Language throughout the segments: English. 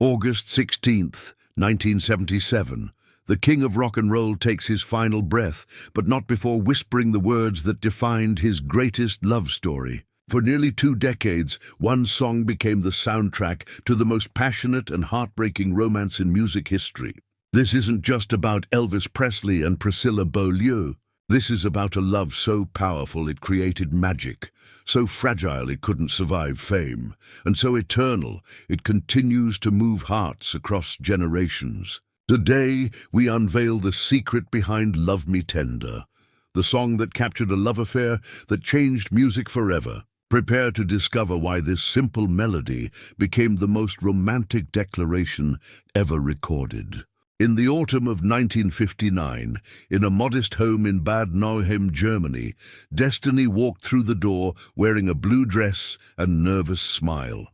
August 16th, 1977. The king of rock and roll takes his final breath, but not before whispering the words that defined his greatest love story. For nearly 2 decades, one song became the soundtrack to the most passionate and heartbreaking romance in music history. This isn't just about Elvis Presley and Priscilla Beaulieu. This is about a love so powerful it created magic, so fragile it couldn't survive fame, and so eternal it continues to move hearts across generations. Today, we unveil the secret behind Love Me Tender, the song that captured a love affair that changed music forever. Prepare to discover why this simple melody became the most romantic declaration ever recorded. In the autumn of 1959, in a modest home in Bad Nauheim, Germany, Destiny walked through the door wearing a blue dress and nervous smile.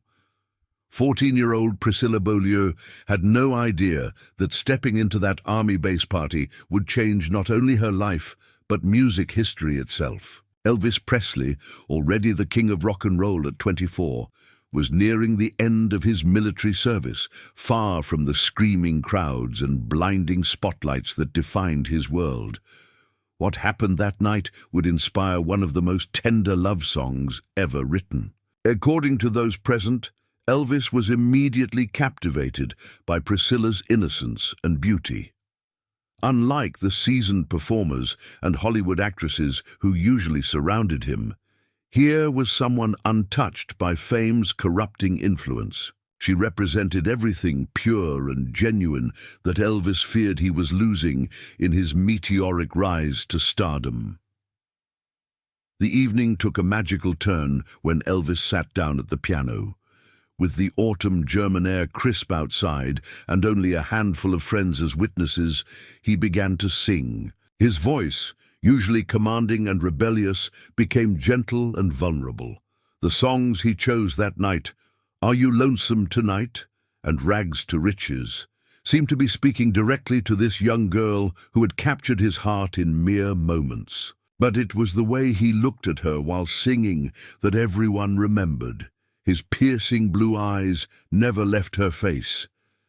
14-year-old Priscilla Beaulieu had no idea that stepping into that army base party would change not only her life, but music history itself. Elvis Presley, already the king of rock and roll at 24, was nearing the end of his military service, far from the screaming crowds and blinding spotlights that defined his world. What happened that night would inspire one of the most tender love songs ever written. According to those present, Elvis was immediately captivated by Priscilla's innocence and beauty. Unlike the seasoned performers and Hollywood actresses who usually surrounded him, here was someone untouched by fame's corrupting influence. She represented everything pure and genuine that Elvis feared he was losing in his meteoric rise to stardom. The evening took a magical turn when Elvis sat down at the piano. With the autumn German air crisp outside and only a handful of friends as witnesses, he began to sing. His voice, usually commanding and rebellious, became gentle and vulnerable. The songs he chose that night, Are You Lonesome Tonight? And Rags to Riches, seemed to be speaking directly to this young girl who had captured his heart in mere moments. But it was the way he looked at her while singing that everyone remembered. His piercing blue eyes never left her face,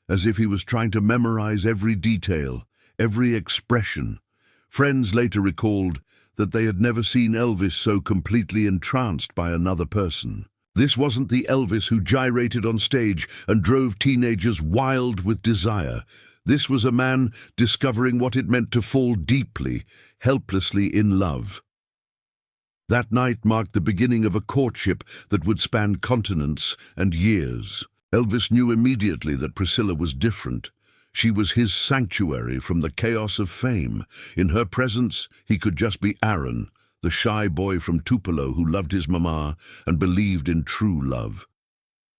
as if he was trying to memorize every detail, every expression. Friends later recalled that they had never seen Elvis so completely entranced by another person. This wasn't the Elvis who gyrated on stage and drove teenagers wild with desire. This was a man discovering what it meant to fall deeply, helplessly in love. That night marked the beginning of a courtship that would span continents and years. Elvis knew immediately that Priscilla was different. She was his sanctuary from the chaos of fame. In her presence, he could just be Aaron, the shy boy from Tupelo who loved his mama and believed in true love.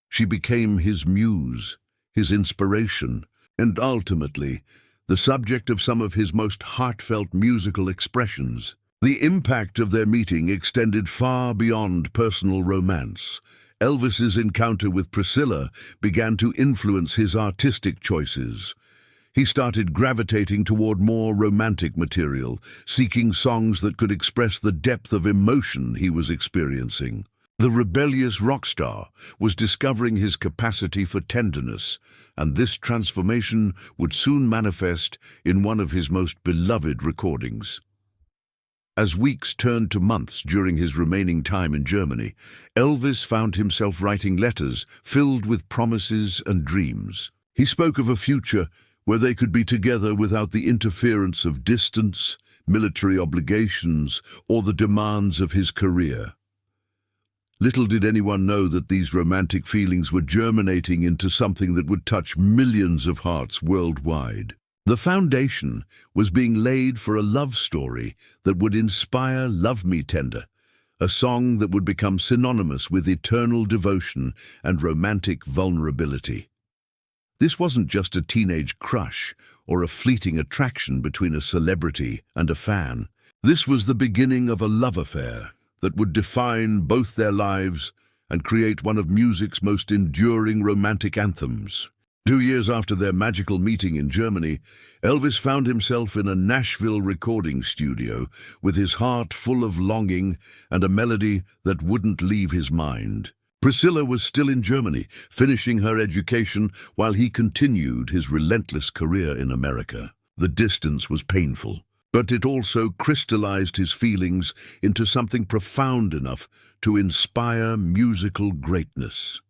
She became his muse, his inspiration, and ultimately, the subject of some of his most heartfelt musical expressions. The impact of their meeting extended far beyond personal romance. Elvis's encounter with Priscilla began to influence his artistic choices. He started gravitating toward more romantic material, seeking songs that could express the depth of emotion he was experiencing. The rebellious rock star was discovering his capacity for tenderness, and this transformation would soon manifest in one of his most beloved recordings. As weeks turned to months during his remaining time in Germany, Elvis found himself writing letters filled with promises and dreams. He spoke of a future where they could be together without the interference of distance, military obligations, or the demands of his career. Little did anyone know that these romantic feelings were germinating into something that would touch millions of hearts worldwide. The foundation was being laid for a love story that would inspire Love Me Tender, a song that would become synonymous with eternal devotion and romantic vulnerability. This wasn't just a teenage crush or a fleeting attraction between a celebrity and a fan. This was the beginning of a love affair that would define both their lives and create one of music's most enduring romantic anthems. 2 years after their magical meeting in Germany, Elvis found himself in a Nashville recording studio with his heart full of longing and a melody that wouldn't leave his mind. Priscilla was still in Germany, finishing her education while he continued his relentless career in America. The distance was painful, but it also crystallized his feelings into something profound enough to inspire musical greatness.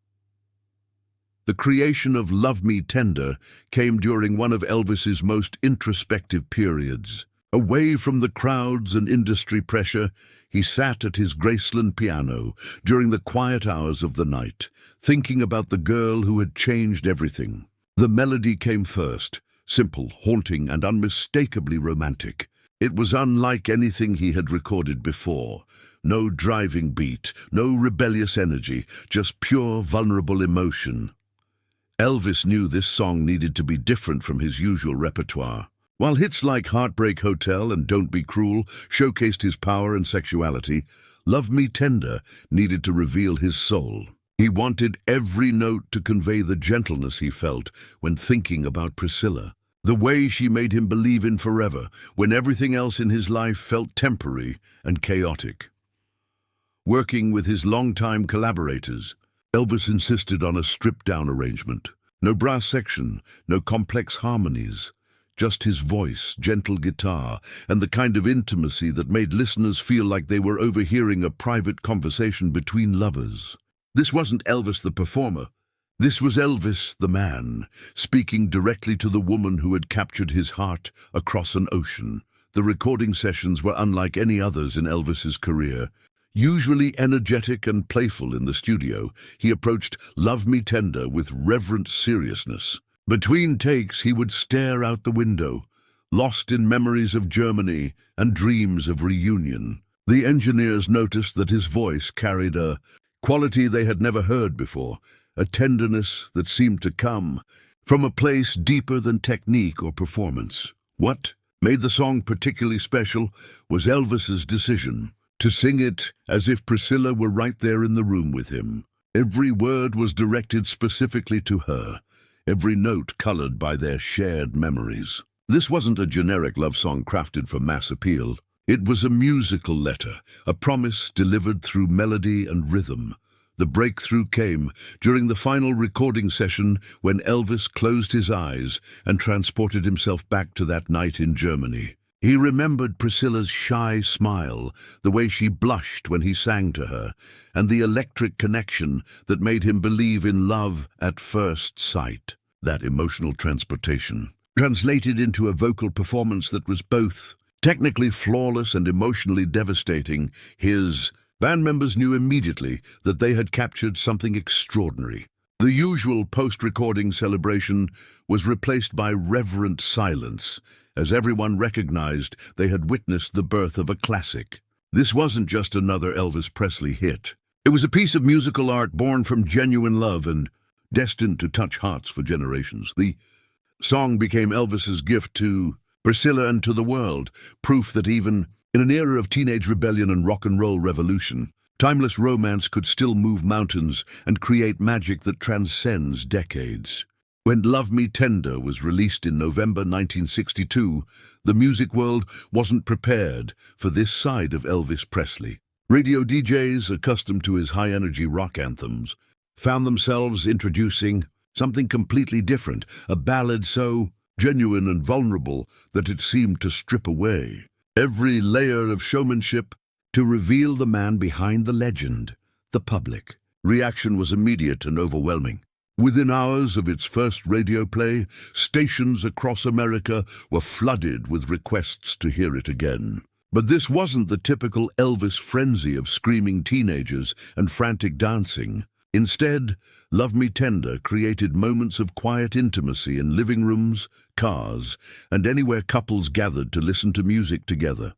The creation of Love Me Tender came during one of Elvis's most introspective periods. Away from the crowds and industry pressure, he sat at his Graceland piano during the quiet hours of the night, thinking about the girl who had changed everything. The melody came first, simple, haunting, and unmistakably romantic. It was unlike anything he had recorded before. No driving beat, no rebellious energy, just pure, vulnerable emotion. Elvis knew this song needed to be different from his usual repertoire. While hits like Heartbreak Hotel and Don't Be Cruel showcased his power and sexuality, Love Me Tender needed to reveal his soul. He wanted every note to convey the gentleness he felt when thinking about Priscilla, the way she made him believe in forever when everything else in his life felt temporary and chaotic. Working with his longtime collaborators, Elvis insisted on a stripped-down arrangement. No brass section, no complex harmonies, just his voice, gentle guitar, and the kind of intimacy that made listeners feel like they were overhearing a private conversation between lovers. This wasn't Elvis the performer. This was Elvis the man, speaking directly to the woman who had captured his heart across an ocean. The recording sessions were unlike any others in Elvis's career. Usually energetic and playful in the studio, he approached Love Me Tender with reverent seriousness. Between takes, he would stare out the window, lost in memories of Germany and dreams of reunion. The engineers noticed that his voice carried a quality they had never heard before, a tenderness that seemed to come from a place deeper than technique or performance. What made the song particularly special was Elvis's decision to sing it as if Priscilla were right there in the room with him. Every word was directed specifically to her, every note colored by their shared memories. This wasn't a generic love song crafted for mass appeal. It was a musical letter, a promise delivered through melody and rhythm. The breakthrough came during the final recording session when Elvis closed his eyes and transported himself back to that night in Germany. He remembered Priscilla's shy smile, the way she blushed when he sang to her, and the electric connection that made him believe in love at first sight. That emotional transportation translated into a vocal performance that was both technically flawless and emotionally devastating. His band members knew immediately that they had captured something extraordinary. The usual post-recording celebration was replaced by reverent silence, as everyone recognized they had witnessed the birth of a classic. This wasn't just another Elvis Presley hit. It was a piece of musical art born from genuine love and destined to touch hearts for generations. The song became Elvis's gift to Priscilla and to the world, proof that even in an era of teenage rebellion and rock and roll revolution, timeless romance could still move mountains and create magic that transcends decades. When Love Me Tender was released in November 1962, the music world wasn't prepared for this side of Elvis Presley. Radio DJs, accustomed to his high-energy rock anthems, found themselves introducing something completely different, a ballad so genuine and vulnerable that it seemed to strip away every layer of showmanship to reveal the man behind the legend, the public. Reaction was immediate and overwhelming. Within hours of its first radio play, stations across America were flooded with requests to hear it again. But this wasn't the typical Elvis frenzy of screaming teenagers and frantic dancing. Instead, Love Me Tender created moments of quiet intimacy in living rooms, cars, and anywhere couples gathered to listen to music together.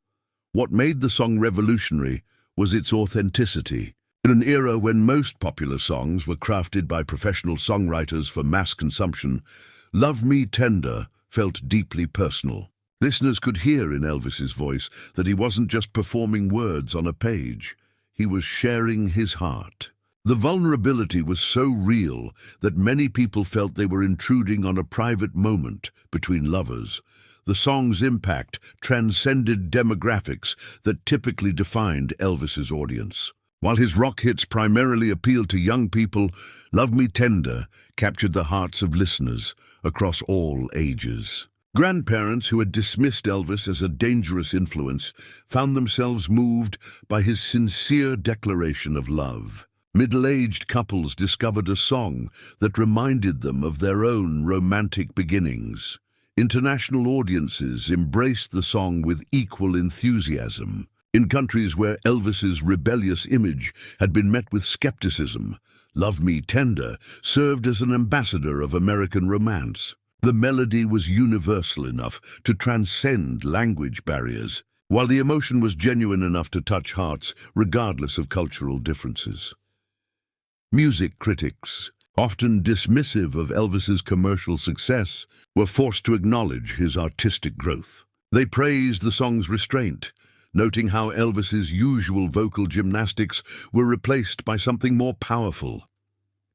What made the song revolutionary was its authenticity. In an era when most popular songs were crafted by professional songwriters for mass consumption, Love Me Tender felt deeply personal. Listeners could hear in Elvis's voice that he wasn't just performing words on a page. He was sharing his heart. The vulnerability was so real that many people felt they were intruding on a private moment between lovers. The song's impact transcended demographics that typically defined Elvis's audience. While his rock hits primarily appealed to young people, Love Me Tender captured the hearts of listeners across all ages. Grandparents who had dismissed Elvis as a dangerous influence found themselves moved by his sincere declaration of love. Middle-aged couples discovered a song that reminded them of their own romantic beginnings. International audiences embraced the song with equal enthusiasm. In countries where Elvis's rebellious image had been met with skepticism, Love Me Tender served as an ambassador of American romance. The melody was universal enough to transcend language barriers, while the emotion was genuine enough to touch hearts regardless of cultural differences. Music critics, often dismissive of Elvis's commercial success, were forced to acknowledge his artistic growth. They praised the song's restraint, noting how Elvis's usual vocal gymnastics were replaced by something more powerful: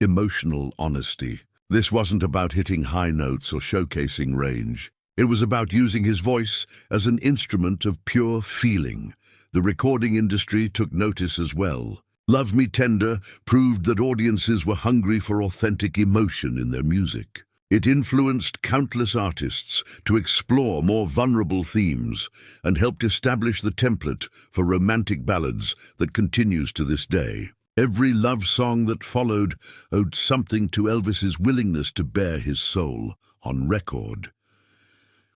emotional honesty. This wasn't about hitting high notes or showcasing range. It was about using his voice as an instrument of pure feeling. The recording industry took notice as well. Love Me Tender proved that audiences were hungry for authentic emotion in their music. It influenced countless artists to explore more vulnerable themes and helped establish the template for romantic ballads that continues to this day. Every love song that followed owed something to Elvis's willingness to bare his soul on record.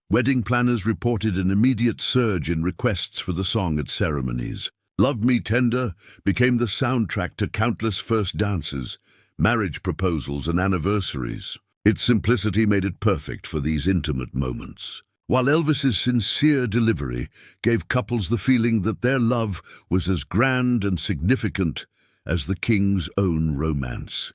Wedding planners reported an immediate surge in requests for the song at ceremonies. Love Me Tender became the soundtrack to countless first dances, marriage proposals, and anniversaries. Its simplicity made it perfect for these intimate moments, while Elvis's sincere delivery gave couples the feeling that their love was as grand and significant as the king's own romance.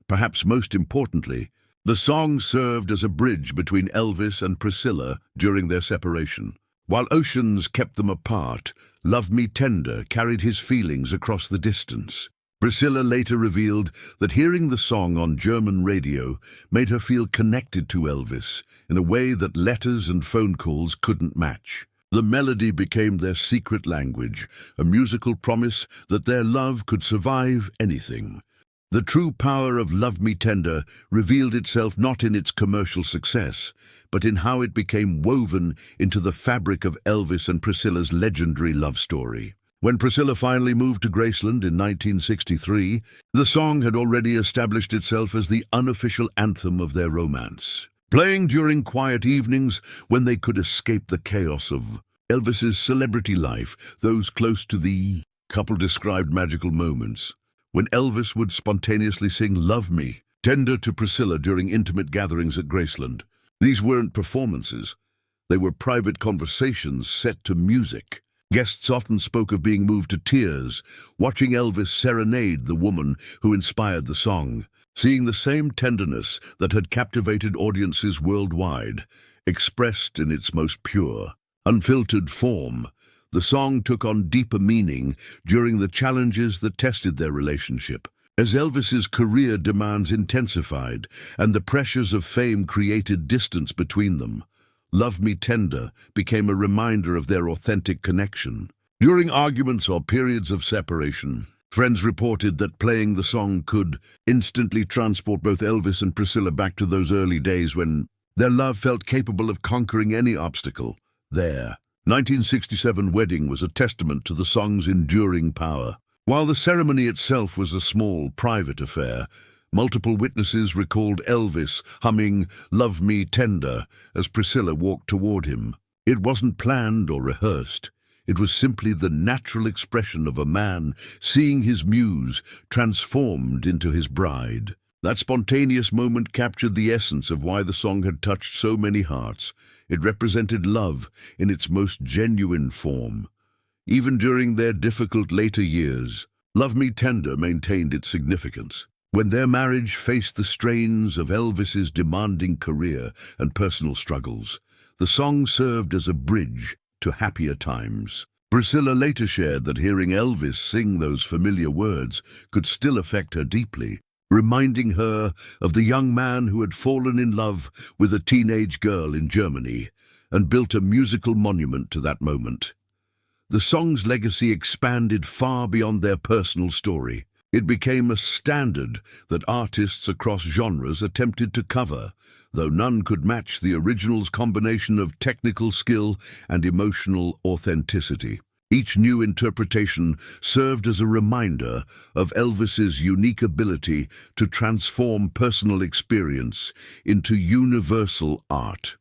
Perhaps most importantly, the song served as a bridge between Elvis and Priscilla during their separation. While oceans kept them apart, Love Me Tender carried his feelings across the distance. Priscilla later revealed that hearing the song on German radio made her feel connected to Elvis in a way that letters and phone calls couldn't match. The melody became their secret language, a musical promise that their love could survive anything. The true power of Love Me Tender revealed itself not in its commercial success, but in how it became woven into the fabric of Elvis and Priscilla's legendary love story. When Priscilla finally moved to Graceland in 1963, the song had already established itself as the unofficial anthem of their romance. Playing during quiet evenings when they could escape the chaos of Elvis's celebrity life, those close to the couple described magical moments when Elvis would spontaneously sing Love Me Tender to Priscilla during intimate gatherings at Graceland. These weren't performances. They were private conversations set to music. Guests often spoke of being moved to tears, watching Elvis serenade the woman who inspired the song, seeing the same tenderness that had captivated audiences worldwide, expressed in its most pure, unfiltered form. The song took on deeper meaning during the challenges that tested their relationship. As Elvis's career demands intensified and the pressures of fame created distance between them, Love Me Tender became a reminder of their authentic connection. During arguments or periods of separation, friends reported that playing the song could instantly transport both Elvis and Priscilla back to those early days when their love felt capable of conquering any obstacle. Their 1967 wedding was a testament to the song's enduring power. While the ceremony itself was a small, private affair, multiple witnesses recalled Elvis humming Love Me Tender as Priscilla walked toward him. It wasn't planned or rehearsed. It was simply the natural expression of a man seeing his muse transformed into his bride. That spontaneous moment captured the essence of why the song had touched so many hearts. It represented love in its most genuine form. Even during their difficult later years, Love Me Tender maintained its significance. When their marriage faced the strains of Elvis's demanding career and personal struggles, the song served as a bridge to happier times. Priscilla later shared that hearing Elvis sing those familiar words could still affect her deeply, reminding her of the young man who had fallen in love with a teenage girl in Germany and built a musical monument to that moment. the song's legacy expanded far beyond their personal story. It became a standard that artists across genres attempted to cover, though none could match the original's combination of technical skill and emotional authenticity. Each new interpretation served as a reminder of Elvis's unique ability to transform personal experience into universal art.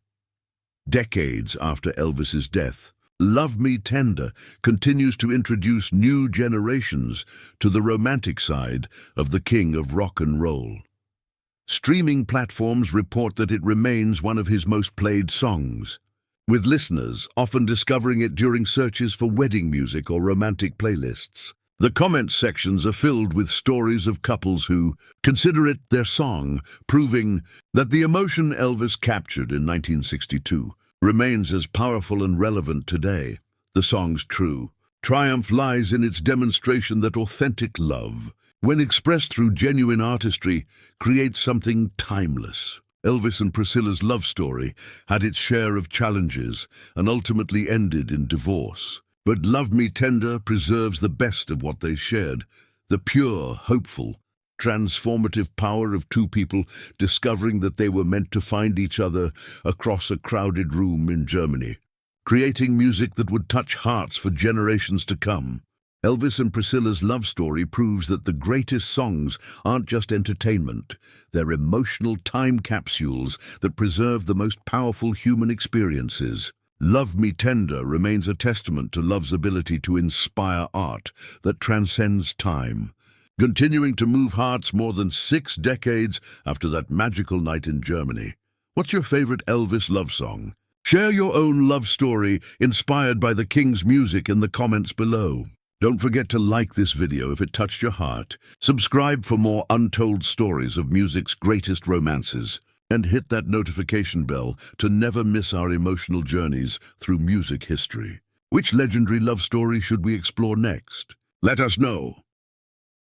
Decades after Elvis's death, Love Me Tender continues to introduce new generations to the romantic side of the king of rock and roll. Streaming platforms report that it remains one of his most played songs, with listeners often discovering it during searches for wedding music or romantic playlists. The comment sections are filled with stories of couples who consider it their song, proving that the emotion Elvis captured in 1962 remains as powerful and relevant today. The song's true triumph lies in its demonstration that authentic love, when expressed through genuine artistry, creates something timeless. Elvis and Priscilla's love story had its share of challenges and ultimately ended in divorce. But Love Me Tender preserves the best of what they shared, the pure, hopeful, transformative power of two people discovering that they were meant to find each other across a crowded room in Germany, creating music that would touch hearts for generations to come. Elvis and Priscilla's love story proves that the greatest songs aren't just entertainment, they're emotional time capsules that preserve the most powerful human experiences. Love Me Tender remains a testament to love's ability to inspire art that transcends time, continuing to move hearts more than 6 decades after that magical night in Germany. What's your favorite Elvis love song? Share your own love story inspired by the King's music in the comments below. Don't forget to like this video if it touched your heart, subscribe for more untold stories of music's greatest romances, and hit that notification bell to never miss our emotional journeys through music history. Which legendary love story should we explore next? Let us know.